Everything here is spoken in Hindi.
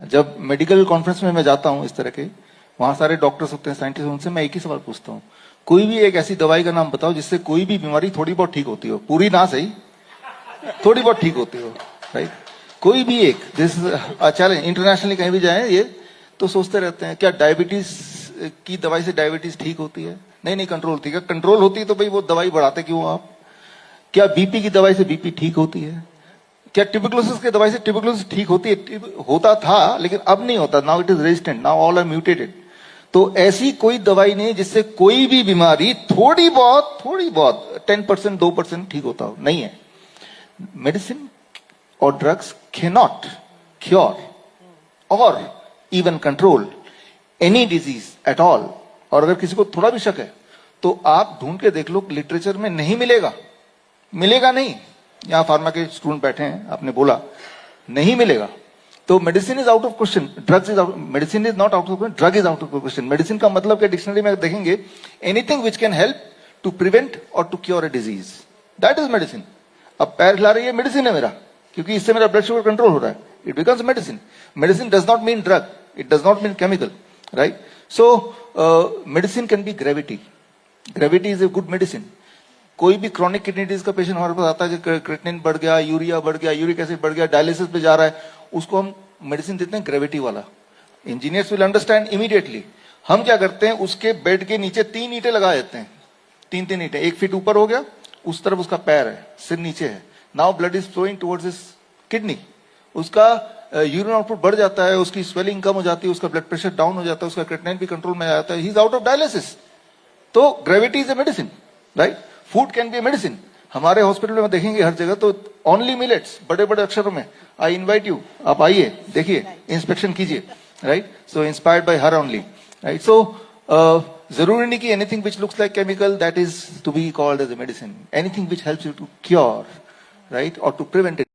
जब मेडिकल कॉन्फ्रेंस में मैं जाता हूं इस तरह के, वहां सारे डॉक्टर्स होते हैं, साइंटिस्ट, उनसे मैं एक ही सवाल पूछता हूं, कोई भी एक ऐसी दवाई का नाम बताओ जिससे कोई भी बीमारी थोड़ी बहुत ठीक होती हो, पूरी ना सही, थोड़ी बहुत ठीक होती हो, राइट? कोई भी एक, दिस चैलेंज, इंटरनेशनली कहीं भी जाए ये तो सोचते रहते हैं क्या डायबिटीज की दवाई से डायबिटीज ठीक होती है? नहीं नहीं, कंट्रोल होती है। कंट्रोल होती है तो भाई वो दवाई बढ़ाते क्यों आप? क्या बीपी की दवाई से बीपी ठीक होती है? क्या ट्यूबरकुलोसिस की दवाई से ट्यूबरकुलोसिस ठीक होती है? होता था लेकिन अब नहीं होता, now it is resistant, now all are mutated. तो ऐसी कोई दवाई नहीं जिससे कोई भी बीमारी थोड़ी बहुत 10% 2% ठीक होता हो, नहीं है। मेडिसिन और ड्रग्स कैनॉट क्योर और even control any disease at all. और अगर किसी को थोड़ा भी शक है तो आप ढूंढ के देख लो, लिटरेचर में नहीं मिलेगा, मिलेगा नहीं। यहां फार्मा के स्टूडेंट बैठे हैं, आपने बोला नहीं मिलेगा, तो medicine is out of question, drugs is out, medicine is not out of question, drug is out of question. Medicine का मतलब क्या डिक्शनरी में देखेंगे, anything which can help to prevent और to cure a disease, that is medicine. अब पैर हिला रही है, मेडिसिन है मेरा, क्योंकि इससे मेरा ब्लड शुगर कंट्रोल हो रहा है, it becomes medicine. Medicine does not mean drug, it does not mean chemical, right? So medicine can be gravity, gravity is a good medicine. कोई भी क्रॉनिक किडनी डिजीज का पेशेंट हमारे पास आता है, क्रिएटिनिन बढ़ गया, यूरिया बढ़ गया, यूरिक एसिड बढ़ गया, डायलिसिस पे जा रहा है, उसको हम मेडिसिन देते हैं ग्रेविटी वाला। Engineers will understand immediately. हम क्या करते हैं, उसके बेड के नीचे 3 ईंटें लगा देते हैं, 3 ईंटें, 1 फीट ऊपर हो गया, उस तरफ उसका पैर है, सिर नीचे है, now blood is flowing towards his kidney, उसका यूरिन आउटपुट बढ़ जाता है, उसकी स्वेलिंग कम हो जाती है, उसका ब्लड प्रेशर डाउन हो जाता है, उसका क्रिएटिनिन भी कंट्रोल में आ जाता है, he is out of dialysis. तो gravity is a medicine, right? Food can be a medicine. हमारे हॉस्पिटल में देखेंगे हर जगह तो ओनली मिलेट्स, बड़े बड़े अक्षरों में, आई इनवाइट यू, आप आइए, देखिए, इंस्पेक्शन कीजिए, right? So inspired by her only, right? So जरूरी नहीं कि anything which looks like chemical that is to be called as a medicine, anything which helps you to cure, right, और टू प्रिवेंट इट।